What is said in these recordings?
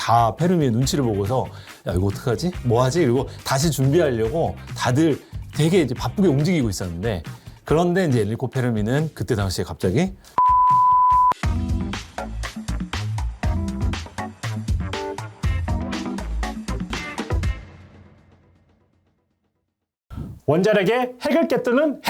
다 페르미의 눈치를 보고서 야 이거 어떡하지? 뭐 하지? 그리고 다시 준비하려고 다들 되게 이제 바쁘게 움직이고 있었는데 그런데 이제 엔리코 페르미는 그때 당시에 갑자기 원자력의 핵을 깨뜨는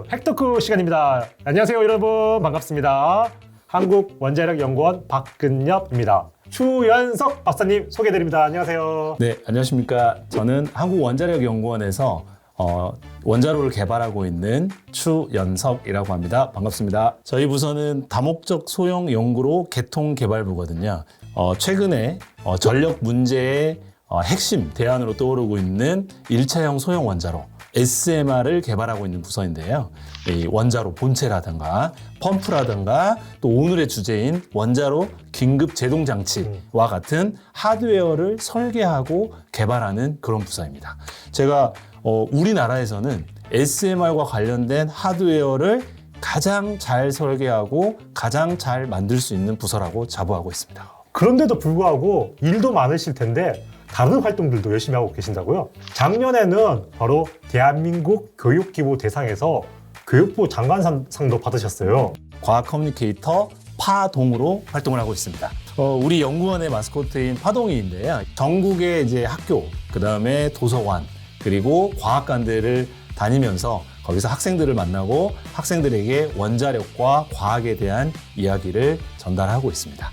핵토크 시간입니다. 안녕하세요 여러분, 반갑습니다. 한국원자력연구원 박근엽입니다. 추연석 박사님 소개해드립니다. 안녕하세요. 네, 안녕하십니까. 저는 한국원자력연구원에서 원자로를 개발하고 있는 추연석이라고 합니다. 반갑습니다. 저희 부서는 다목적 소형 연구로 개통 개발부거든요. 최근에 전력 문제의 핵심 대안으로 떠오르고 있는 1차형 소형 원자로 SMR을 개발하고 있는 부서인데요. 이 원자로 본체라든가 펌프라든가 또 오늘의 주제인 원자로 긴급 제동 장치와 같은 하드웨어를 설계하고 개발하는 그런 부서입니다. 제가 우리나라에서는 SMR과 관련된 하드웨어를 가장 잘 설계하고 가장 잘 만들 수 있는 부서라고 자부하고 있습니다. 그런데도 불구하고 일도 많으실 텐데 다른 활동들도 열심히 하고 계신다고요? 작년에는 바로 대한민국 교육기부 대상에서 교육부 장관상도 받으셨어요. 과학 커뮤니케이터 파동으로 활동을 하고 있습니다. 우리 연구원의 마스코트인 파동이인데요. 전국의 이제 학교, 그 다음에 도서관, 그리고 과학관들을 다니면서 거기서 학생들을 만나고 학생들에게 원자력과 과학에 대한 이야기를 전달하고 있습니다.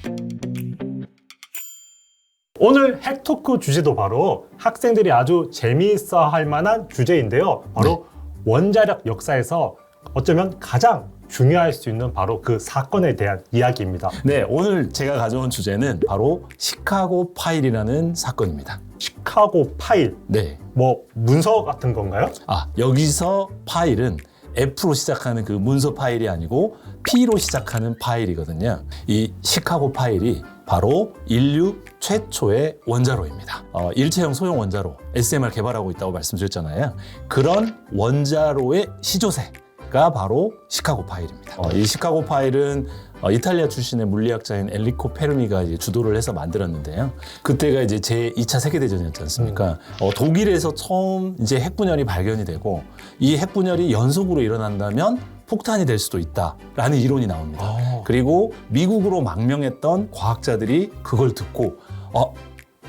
오늘 핵토크 주제도 바로 학생들이 아주 재미있어 할 만한 주제인데요. 바로 원자력 역사에서 어쩌면 가장 중요할 수 있는 바로 그 사건에 대한 이야기입니다. 네, 오늘 제가 가져온 주제는 바로 시카고 파일이라는 사건입니다. 시카고 파일, 네. 뭐 문서 같은 건가요? 여기서 파일은 F로 시작하는 그 문서 파일이 아니고 P로 시작하는 파일이거든요. 이 시카고 파일이 바로 인류 최초의 원자로입니다. 일체형 소형 원자로 SMR 개발하고 있다고 말씀드렸잖아요. 그런 원자로의 시조세가 바로 시카고 파일입니다. 이 시카고 파일은 이탈리아 출신의 물리학자인 엔리코 페르미가 이제 주도를 해서 만들었는데요. 그때가 이제 제2차 세계대전이었지 않습니까? 독일에서 처음 이제 핵분열이 발견이 되고 이 핵분열이 연속으로 일어난다면 폭탄이 될 수도 있다라는 이론이 나옵니다. 그리고 미국으로 망명했던 과학자들이 그걸 듣고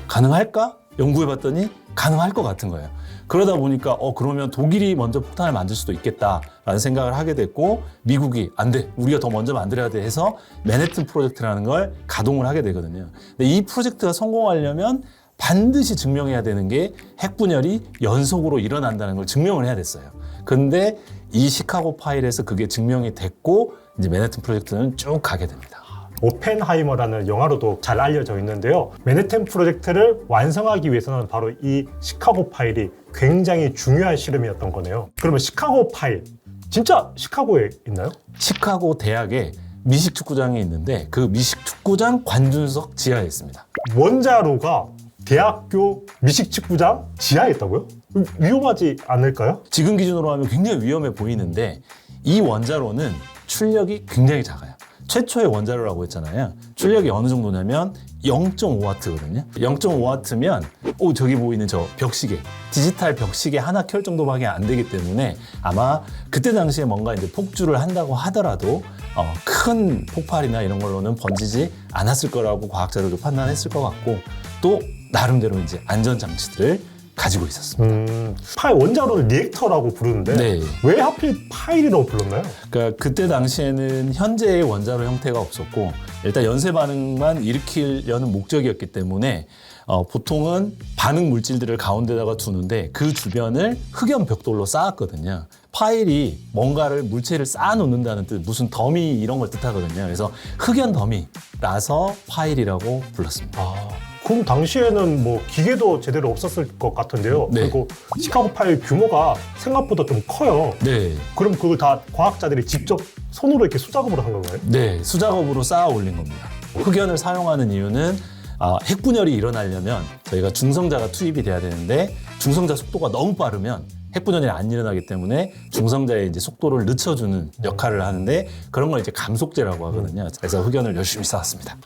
가능할까? 연구해봤더니 가능할 것 같은 거예요. 그러다 보니까 그러면 독일이 먼저 폭탄을 만들 수도 있겠다라는 생각을 하게 됐고 미국이 안 돼, 우리가 더 먼저 만들어야 돼 해서 맨해튼 프로젝트라는 걸 가동을 하게 되거든요. 근데 이 프로젝트가 성공하려면 반드시 증명해야 되는 게 핵분열이 연속으로 일어난다는 걸 증명을 해야 됐어요. 근데 이 시카고 파일에서 그게 증명이 됐고 이제 맨해튼 프로젝트는 쭉 가게 됩니다. 오펜하이머라는 영화로도 잘 알려져 있는데요. 맨해튼 프로젝트를 완성하기 위해서는 바로 이 시카고 파일이 굉장히 중요한 실험이었던 거네요. 그러면 시카고 파일, 진짜 시카고에 있나요? 시카고 대학에 미식축구장이 있는데 그 미식축구장 관준석 지하에 있습니다. 원자로가 대학교 미식축구장 지하에 있다고요? 위험하지 않을까요? 지금 기준으로 하면 굉장히 위험해 보이는데 이 원자로는 출력이 굉장히 작아요. 최초의 원자로라고 했잖아요. 출력이 어느 정도냐면 0.5W거든요. 0.5W면 저기 보이는 저 벽시계, 디지털 벽시계 하나 켤 정도밖에 안 되기 때문에 아마 그때 당시에 뭔가 이제 폭주를 한다고 하더라도 큰 폭발이나 이런 걸로는 번지지 않았을 거라고 과학자들도 판단했을 것 같고 또 나름대로 이제 안전 장치들을 가지고 있었습니다. 파일 원자로를 리액터라고 부르는데 네. 왜 하필 파일이라고 불렀나요? 그러니까 그때 당시에는 현재의 원자로 형태가 없었고 일단 연쇄 반응만 일으키려는 목적이었기 때문에 보통은 반응 물질들을 가운데다가 두는데 그 주변을 흑연 벽돌로 쌓았거든요. 파일이 뭔가를 물체를 쌓아놓는다는 뜻, 무슨 더미 이런 걸 뜻하거든요. 그래서 흑연 더미라서 파일이라고 불렀습니다. 그럼 당시에는 뭐 기계도 제대로 없었을 것 같은데요. 네. 그리고 시카고 파일 규모가 생각보다 좀 커요. 네. 그럼 그걸 다 과학자들이 직접 손으로 이렇게 수작업으로 한 건가요? 네, 수작업으로 쌓아 올린 겁니다. 흑연을 사용하는 이유는 핵분열이 일어나려면 저희가 중성자가 투입이 돼야 되는데 중성자 속도가 너무 빠르면 핵분열이 안 일어나기 때문에 중성자의 이제 속도를 늦춰주는 역할을 하는데 그런 걸 이제 감속제라고 하거든요. 그래서 흑연을 열심히 쌓았습니다.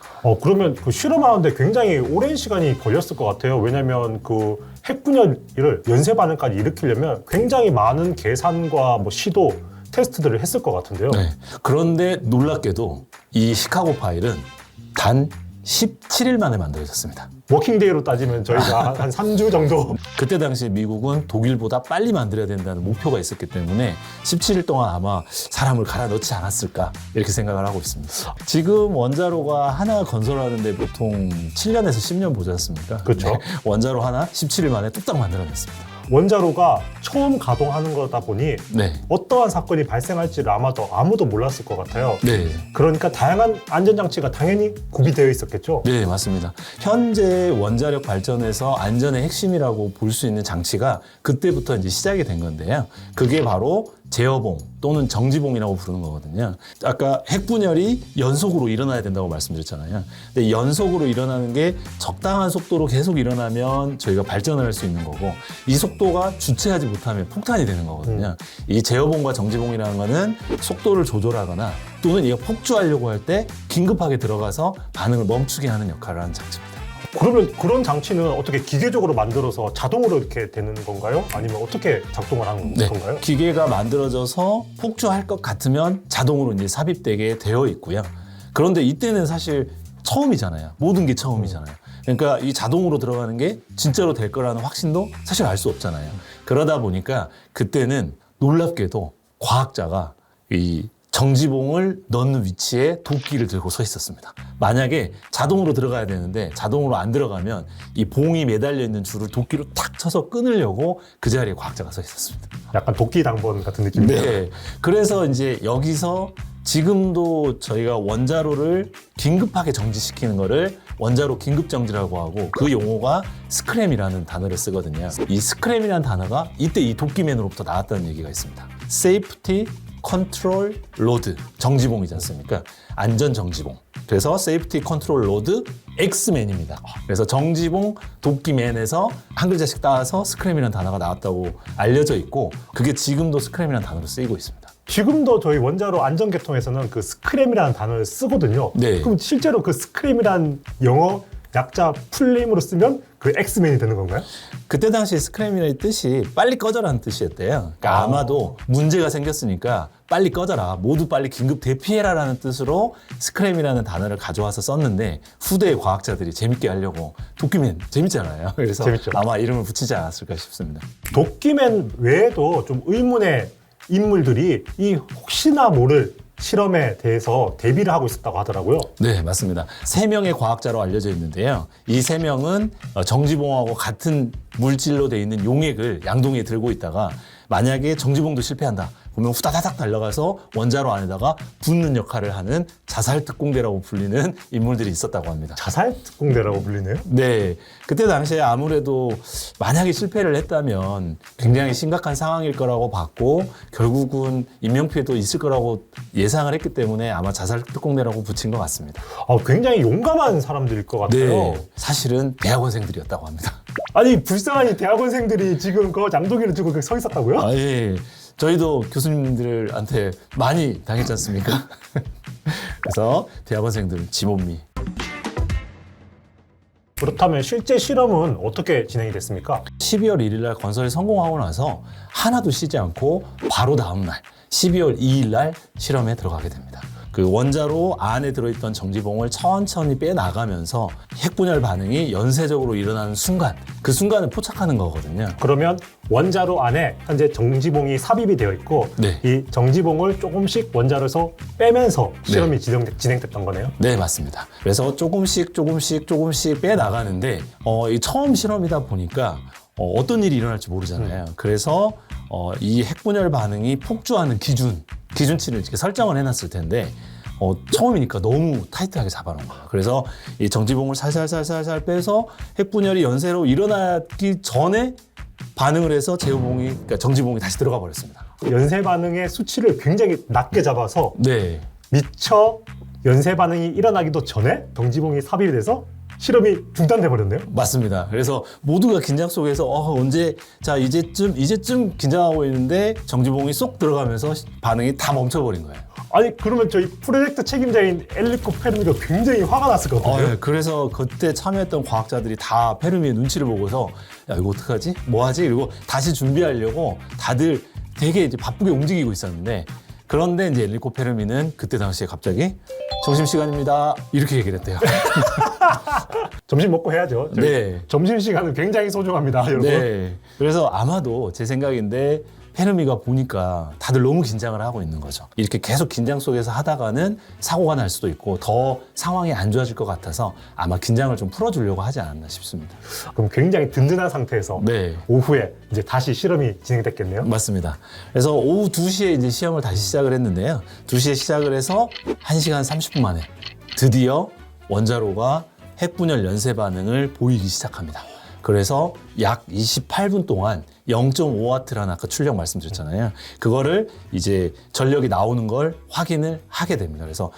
그러면 그 실험하는데 굉장히 오랜 시간이 걸렸을 것 같아요. 왜냐면 그 핵분열을 연쇄 반응까지 일으키려면 굉장히 많은 계산과 뭐 시도, 테스트들을 했을 것 같은데요. 네. 그런데 놀랍게도 이 시카고 파일은 단 17일 만에 만들어졌습니다. 워킹데이로 따지면 저희가 한 3주 정도. 그때 당시 미국은 독일보다 빨리 만들어야 된다는 목표가 있었기 때문에 17일 동안 아마 사람을 갈아 넣지 않았을까 이렇게 생각을 하고 있습니다. 지금 원자로가 하나 건설하는데 보통 7년에서 10년 보지 않습니까? 그렇죠. 원자로 하나 17일 만에 뚝딱 만들어냈습니다. 원자로가 처음 가동하는 거다 보니 네. 어떠한 사건이 발생할지를 아무도 몰랐을 것 같아요. 네. 그러니까 다양한 안전장치가 당연히 구비되어 있었겠죠. 네, 맞습니다. 현재 원자력 발전에서 안전의 핵심이라고 볼 수 있는 장치가 그때부터 이제 시작이 된 건데요. 그게 바로 제어봉 또는 정지봉이라고 부르는 거거든요. 아까 핵분열이 연속으로 일어나야 된다고 말씀드렸잖아요. 근데 연속으로 일어나는 게 적당한 속도로 계속 일어나면 저희가 발전을 할 수 있는 거고 이 속도가 주체하지 못하면 폭탄이 되는 거거든요. 이 제어봉과 정지봉이라는 거는 속도를 조절하거나 또는 이거 폭주하려고 할 때 긴급하게 들어가서 반응을 멈추게 하는 역할을 하는 장치입니다. 그러면 그런 장치는 어떻게 기계적으로 만들어서 자동으로 이렇게 되는 건가요? 아니면 어떻게 작동을 하는 건가요? 기계가 만들어져서 폭주할 것 같으면 자동으로 이제 삽입되게 되어 있고요. 그런데 이때는 사실 처음이잖아요. 모든 게 처음이잖아요. 그러니까 이 자동으로 들어가는 게 진짜로 될 거라는 확신도 사실 알 수 없잖아요. 그러다 보니까 그때는 놀랍게도 과학자가 이 정지봉을 넣는 위치에 도끼를 들고 서 있었습니다. 만약에 자동으로 들어가야 되는데 자동으로 안 들어가면 이 봉이 매달려 있는 줄을 도끼로 탁 쳐서 끊으려고 그 자리에 과학자가 서 있었습니다. 약간 도끼 당번 같은 느낌이에요. 네. 그래서 이제 여기서 지금도 저희가 원자로를 긴급하게 정지시키는 거를 원자로 긴급정지라고 하고 그 용어가 스크램이라는 단어를 쓰거든요. 이 스크램이라는 단어가 이때 이 도끼맨으로부터 나왔다는 얘기가 있습니다. Safety 컨트롤 로드 정지봉이지 않습니까? 안전 정지봉. 그래서 세이프티 컨트롤 로드 X맨입니다. 그래서 정지봉 도끼맨에서 한 글자씩 따서 스크램이라는 단어가 나왔다고 알려져 있고 그게 지금도 스크램이라는 단어로 쓰이고 있습니다. 지금도 저희 원자로 안전계통에서는 그 스크램이라는 단어를 쓰거든요. 네. 그럼 실제로 그 스크램이라는 영어 약자 풀네임으로 쓰면 그 엑스맨이 되는 건가요? 그때 당시 스크램이라는 뜻이 빨리 꺼져라는 뜻이었대요. 그러니까 아마도 문제가 생겼으니까 빨리 꺼져라, 모두 빨리 긴급 대피해라라는 뜻으로 스크램이라는 단어를 가져와서 썼는데 후대의 과학자들이 재밌게 하려고 도끼맨 재밌잖아요. 그래서 재밌죠. 아마 이름을 붙이지 않았을까 싶습니다. 도끼맨 외에도 좀 의문의 인물들이 이 혹시나 모를 실험에 대해서 대비를 하고 있었다고 하더라고요. 네, 맞습니다. 3명의 과학자로 알려져 있는데요. 이 3명은 정지봉하고 같은 물질로 돼 있는 용액을 양동이에 들고 있다가 만약에 정지봉도 실패한다. 그러면 후다다닥 달려가서 원자로 안에다가 붓는 역할을 하는 자살특공대라고 불리는 인물들이 있었다고 합니다. 자살특공대라고 불리네요. 네. 그때 당시에 아무래도 만약에 실패를 했다면 굉장히 심각한 상황일 거라고 봤고 결국은 인명피해도 있을 거라고 예상을 했기 때문에 아마 자살특공대라고 붙인 것 같습니다. 굉장히 용감한 사람들일 것 같아요. 네. 사실은 대학원생들이었다고 합니다. 아니 불쌍한 이 대학원생들이 지금 그 양동이를 들고 서 있었다고요? 아, 예. 저희도 교수님들한테 많이 당했지 않습니까? 그래서 대학원생들 지몬미. 그렇다면 실제 실험은 어떻게 진행이 됐습니까? 12월 1일 날 건설이 성공하고 나서 하나도 쉬지 않고 바로 다음 날 12월 2일 날 실험에 들어가게 됩니다. 그 원자로 안에 들어있던 정지봉을 천천히 빼나가면서 핵분열 반응이 연쇄적으로 일어나는 순간, 그 순간을 포착하는 거거든요. 그러면 원자로 안에 현재 정지봉이 삽입이 되어 있고 네. 이 정지봉을 조금씩 원자로에서 빼면서 실험이 진행됐던 거네요. 네, 맞습니다. 그래서 조금씩 빼나가는데 이 처음 실험이다 보니까 어떤 일이 일어날지 모르잖아요. 그래서 이 핵분열 반응이 폭주하는 기준치를 이렇게 설정을 해놨을 텐데 처음이니까 너무 타이트하게 잡아놓은 거예요. 그래서 이 정지봉을 살살 빼서 핵분열이 연쇄로 일어나기 전에 반응을 해서 그러니까 정지봉이 다시 들어가 버렸습니다. 연쇄 반응의 수치를 굉장히 낮게 잡아서 네, 미처 연쇄 반응이 일어나기도 전에 정지봉이 삽입이 돼서 실험이 중단돼 버렸네요. 맞습니다. 그래서 모두가 긴장 속에서 언제 자 이제쯤 긴장하고 있는데 정지봉이 쏙 들어가면서 반응이 다 멈춰버린 거예요. 아니 그러면 저희 프로젝트 책임자인 엔리코 페르미도 굉장히 화가 났을 것 같아요. 네. 그래서 그때 참여했던 과학자들이 다 페르미의 눈치를 보고서 야 이거 어떡하지? 뭐하지? 그리고 다시 준비하려고 다들 되게 이제 바쁘게 움직이고 있었는데 그런데 이제 엔리코 페르미는 그때 당시에 갑자기 점심시간입니다. 이렇게 얘기를 했대요. 점심 먹고 해야죠. 저희 네. 점심시간은 굉장히 소중합니다, 여러분. 네. 그래서 아마도 제 생각인데 페르미가 보니까 다들 너무 긴장을 하고 있는 거죠. 이렇게 계속 긴장 속에서 하다가는 사고가 날 수도 있고 더 상황이 안 좋아질 것 같아서 아마 긴장을 좀 풀어주려고 하지 않았나 싶습니다. 그럼 굉장히 든든한 상태에서 네. 오후에 이제 다시 실험이 진행됐겠네요. 맞습니다. 그래서 오후 2시에 이제 시험을 다시 시작을 했는데요. 2시에 시작을 해서 1시간 30분 만에 드디어 원자로가 핵분열 연쇄 반응을 보이기 시작합니다. 그래서 약 28분 동안 0.5W라는 아까 출력 말씀드렸잖아요. 그거를 이제 전력이 나오는 걸 확인을 하게 됩니다. 그래서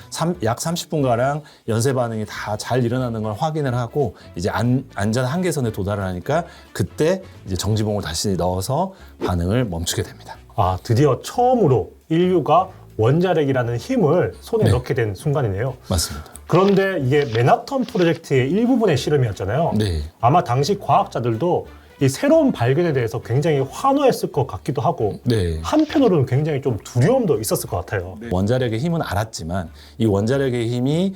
약 30분가량 연쇄 반응이 다 잘 일어나는 걸 확인을 하고 이제 안전 한계선에 도달을 하니까 그때 이제 정지봉을 다시 넣어서 반응을 멈추게 됩니다. 아, 드디어 처음으로 인류가 원자력이라는 힘을 손에 네. 넣게 된 순간이네요. 맞습니다. 그런데 이게 맨하탄 프로젝트의 일부분의 실험이었잖아요. 네. 아마 당시 과학자들도 이 새로운 발견에 대해서 굉장히 환호했을 것 같기도 하고 네. 한편으로는 굉장히 좀 두려움도 있었을 것 같아요. 원자력의 힘은 알았지만 이 원자력의 힘이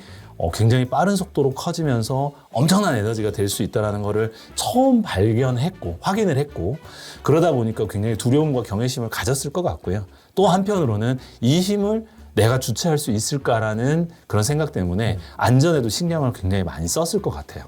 굉장히 빠른 속도로 커지면서 엄청난 에너지가 될 수 있다는 것을 처음 발견했고 확인을 했고 그러다 보니까 굉장히 두려움과 경외심을 가졌을 것 같고요. 또 한편으로는 이 힘을 내가 주체할 수 있을까라는 그런 생각 때문에 안전에도 신경을 굉장히 많이 썼을 것 같아요.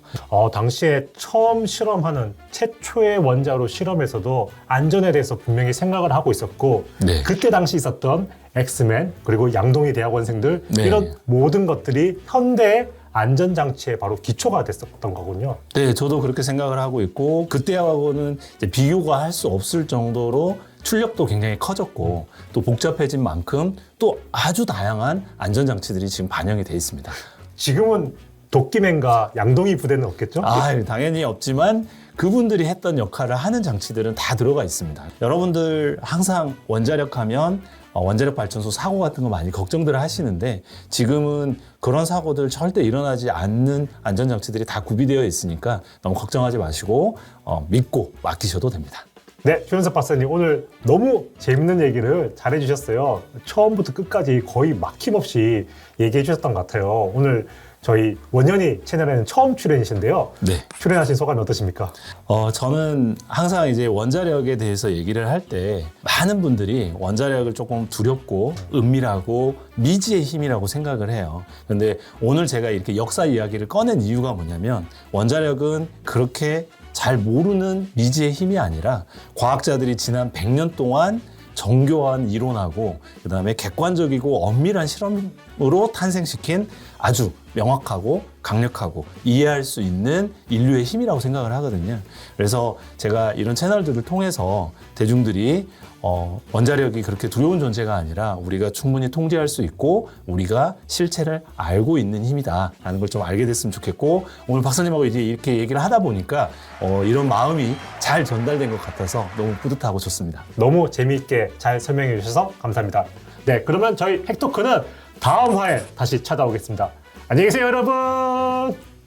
당시에 처음 실험하는 최초의 원자로 실험에서도 안전에 대해서 분명히 생각을 하고 있었고 네. 그때 당시 있었던 엑스맨 그리고 양동이 대학원생들 네. 이런 모든 것들이 현대의 안전장치의 바로 기초가 됐었던 거군요. 네, 저도 그렇게 생각을 하고 있고 그때하고는 이제 비교가 할 수 없을 정도로 출력도 굉장히 커졌고 또 복잡해진 만큼 또 아주 다양한 안전장치들이 지금 반영이 돼 있습니다. 지금은 도끼맨과 양동이 부대는 없겠죠? 당연히 없지만 그분들이 했던 역할을 하는 장치들은 다 들어가 있습니다. 여러분들 항상 원자력 하면 원자력 발전소 사고 같은 거 많이 걱정들 하시는데 지금은 그런 사고들 절대 일어나지 않는 안전장치들이 다 구비되어 있으니까 너무 걱정하지 마시고 믿고 맡기셔도 됩니다. 네, 최윤석 박사님 오늘 너무 재밌는 얘기를 잘해주셨어요. 처음부터 끝까지 거의 막힘없이 얘기해 주셨던 것 같아요. 오늘 저희 원현이 채널에는 처음 출연이신데요. 네. 출연하신 소감이 어떠십니까? 저는 항상 이제 원자력에 대해서 얘기를 할 때 많은 분들이 원자력을 조금 두렵고 은밀하고 미지의 힘이라고 생각을 해요. 그런데 오늘 제가 이렇게 역사 이야기를 꺼낸 이유가 뭐냐면 원자력은 그렇게 잘 모르는 미지의 힘이 아니라 과학자들이 지난 100년 동안 정교한 이론하고 그다음에 객관적이고 엄밀한 실험으로 탄생시킨 아주 명확하고 강력하고 이해할 수 있는 인류의 힘이라고 생각을 하거든요. 그래서 제가 이런 채널들을 통해서 대중들이 원자력이 그렇게 두려운 존재가 아니라 우리가 충분히 통제할 수 있고 우리가 실체를 알고 있는 힘이다라는 걸 좀 알게 됐으면 좋겠고 오늘 박사님하고 이제 이렇게 얘기를 하다 보니까 이런 마음이 잘 전달된 것 같아서 너무 뿌듯하고 좋습니다. 너무 재미있게 잘 설명해 주셔서 감사합니다. 네, 그러면 저희 핵토크는 다음 화에 다시 찾아오겠습니다. 안녕히 계세요, 여러분!